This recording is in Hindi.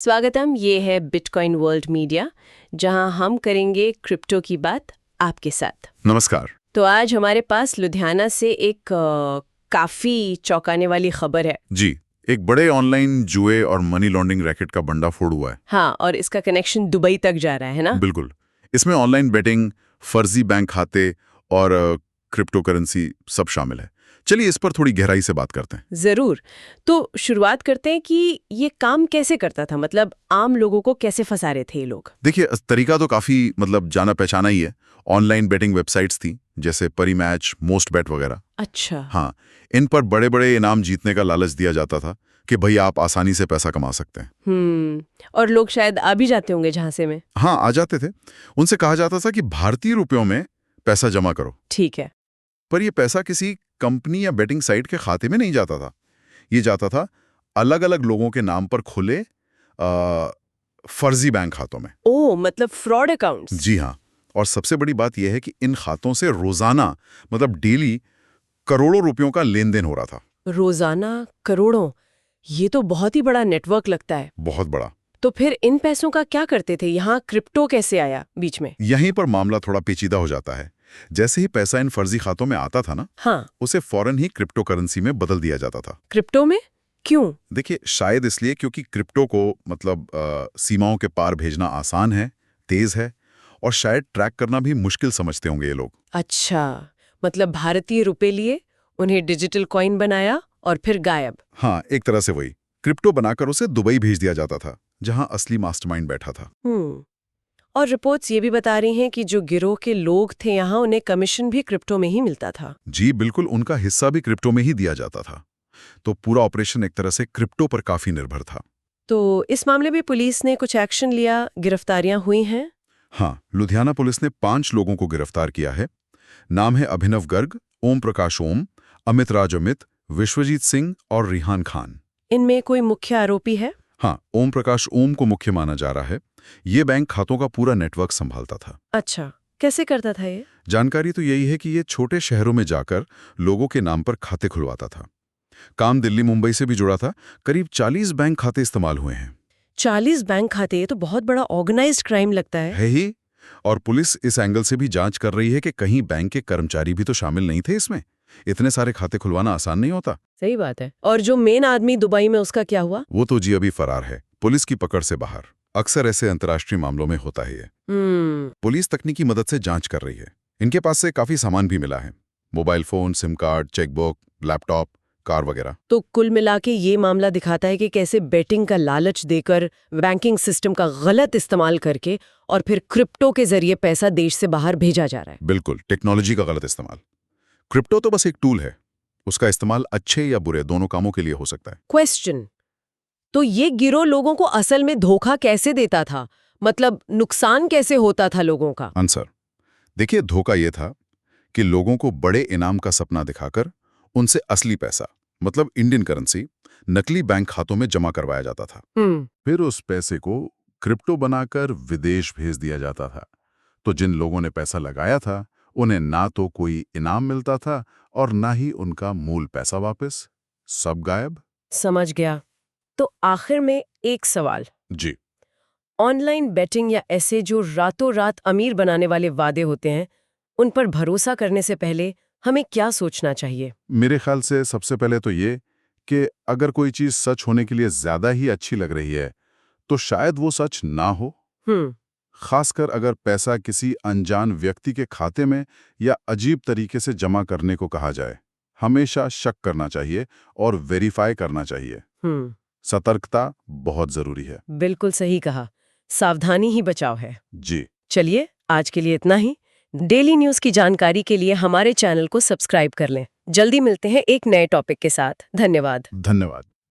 स्वागतम। ये है बिटकॉइन वर्ल्ड मीडिया, जहां हम करेंगे क्रिप्टो की बात आपके साथ। नमस्कार। तो आज हमारे पास लुधियाना से एक काफी चौंकाने वाली खबर है। जी, एक बड़े ऑनलाइन जुए और मनी लॉन्ड्रिंग रैकेट का भंडाफोड़ हुआ है। हाँ, और इसका कनेक्शन दुबई तक जा रहा है ना? बिल्कुल। इसमें ऑनलाइन बेटिंग, फर्जी बैंक खाते और क्रिप्टो करेंसी सब शामिल है। चलिए इस पर थोड़ी गहराई से बात करते हैं। जरूर। तो शुरुआत करते हैं कि ये काम कैसे करता था, मतलब आम लोगों को कैसे फंसा रहे थे ये लोग। देखिए, तरीका तो काफी जाना पहचाना ही है। ऑनलाइन बेटिंग वेबसाइट्स थी, जैसे परी मैच, मोस्ट बेट वगैरह। अच्छा। हाँ, इन पर बड़े बड़े इनाम जीतने का लालच दिया जाता था कि भाई आप आसानी से पैसा कमा सकते हैं। और लोग शायद आ भी जाते होंगे झांसे में। हाँ, आ जाते थे। उनसे कहा जाता था कि भारतीय रुपयों में पैसा जमा करो। ठीक है। पर यह पैसा किसी कंपनी या बेटिंग साइट के खाते में नहीं जाता था। ये जाता था अलग अलग लोगों के नाम पर खुले फर्जी बैंक खातों में। ओह, मतलब फ्रॉड अकाउंट्स। जी हाँ। और सबसे बड़ी बात यह है कि इन खातों से रोजाना डेली करोड़ों रुपयों का लेन देन हो रहा था। रोजाना करोड़ों, ये तो बहुत ही बड़ा नेटवर्क लगता है। बहुत बड़ा। तो फिर इन पैसों का क्या करते थे? यहाँ क्रिप्टो कैसे आया बीच में? यहीं पर मामला थोड़ा पेचीदा हो जाता है। जैसे ही पैसा इन फर्जी खातों में आता था ना, हाँ, उसे फौरन ही क्रिप्टो करेंसी में बदल दिया जाता था। क्रिप्टो में क्यों? देखिए, शायद इसलिए क्योंकि क्रिप्टो को सीमाओं के पार भेजना आसान है, तेज है, और शायद ट्रैक करना भी मुश्किल समझते होंगे ये लोग। अच्छा, मतलब भारतीय रुपए लिए, उन्हें डिजिटल कॉइन बनाया और फिर गायब। हाँ, एक तरह से वही। क्रिप्टो बनाकर उसे दुबई भेज दिया जाता था, जहां असली मास्टरमाइंड बैठा था। और रिपोर्ट्स ये भी बता रही हैं कि जो गिरोह के लोग थे यहाँ, उन्हें कमीशन भी क्रिप्टो में ही मिलता था। जी बिल्कुल, उनका हिस्सा भी क्रिप्टो में ही दिया जाता था। तो पूरा ऑपरेशन एक तरह से क्रिप्टो पर काफी निर्भर था। तो इस मामले में पुलिस ने कुछ एक्शन लिया, गिरफ्तारियां हुई हैं? हाँ, लुधियाना पुलिस ने 5 लोगों को गिरफ्तार किया है। नाम है अभिनव गर्ग, ओम प्रकाश ओम, अमित राज अमित, विश्वजीत सिंह और रिहान खान। इनमें कोई मुख्य आरोपी है? हाँ, ओम प्रकाश ओम को मुख्य माना जा रहा है। ये बैंक खातों का पूरा नेटवर्क संभालता था। अच्छा, कैसे करता था ये? जानकारी तो यही है कि ये छोटे शहरों में जाकर लोगों के नाम पर खाते खुलवाता था। काम दिल्ली मुंबई से भी जुड़ा था। करीब 40 बैंक खाते इस्तेमाल हुए हैं। 40 बैंक खाते, ये तो बहुत बड़ा ऑर्गेनाइज्ड क्राइम लगता है। ही। और पुलिस इस एंगल से भी जांच कर रही है कि कहीं बैंक के कर्मचारी भी तो शामिल नहीं थे इसमें। इतने सारे खाते खुलवाना आसान नहीं होता। सही बात है। और जो मेन आदमी दुबई में, उसका क्या हुआ? वो तो जी अभी फरार है, पुलिस की पकड़ से बाहर। अक्सर ऐसे अंतर्राष्ट्रीय मामलों में होता है ये। पुलिस तकनीकी मदद से जांच कर रही है। इनके पास से काफी सामान भी मिला है, mobile phone, SIM card, chequebook, laptop, car वगैरह। तो कुल मिला के ये मामला दिखाता है कि कैसे बेटिंग का लालच देकर, बैंकिंग सिस्टम का गलत इस्तेमाल करके और फिर क्रिप्टो के जरिए पैसा देश से बाहर भेजा जा रहा है। बिल्कुल, टेक्नोलॉजी का गलत इस्तेमाल। क्रिप्टो तो बस एक टूल है, उसका इस्तेमाल अच्छे या बुरे दोनों कामों के लिए हो सकता है। क्वेश्चन, तो ये गिरोह लोगों को असल में धोखा कैसे देता था? मतलब नुकसान कैसे होता था लोगों का? आंसर, देखिए, धोखा यह था कि लोगों को बड़े इनाम का सपना दिखाकर उनसे असली पैसा, इंडियन करेंसी, नकली बैंक खातों में जमा करवाया जाता था। फिर उस पैसे को क्रिप्टो बनाकर विदेश भेज दिया जाता था। तो जिन लोगों ने पैसा लगाया था, उन्हें ना तो कोई इनाम मिलता था और ना ही उनका मूल पैसा वापस। सब गायब। समझ गया। तो आखिर में एक सवाल, जी। ऑनलाइन बेटिंग या ऐसे जो रातों रात अमीर बनाने वाले वादे होते हैं, उन पर भरोसा करने से पहले हमें क्या सोचना चाहिए? मेरे ख्याल से सबसे पहले तो ये कि अगर कोई चीज सच होने के लिए ज्यादा ही अच्छी लग रही है, तो शायद वो सच ना हो। खासकर अगर पैसा किसी अनजान व्यक्ति के खाते में या अजीब तरीके से जमा करने को कहा जाए। हमेशा शक करना चाहिए और वेरीफाई करना चाहिए। सतर्कता बहुत जरूरी है। बिल्कुल सही कहा, सावधानी ही बचाव है। जी। चलिए, आज के लिए इतना ही। डेली न्यूज़ की जानकारी के लिए हमारे चैनल को सब्सक्राइब कर लें। जल्दी मिलते हैं एक नए टॉपिक के साथ। धन्यवाद। धन्यवाद।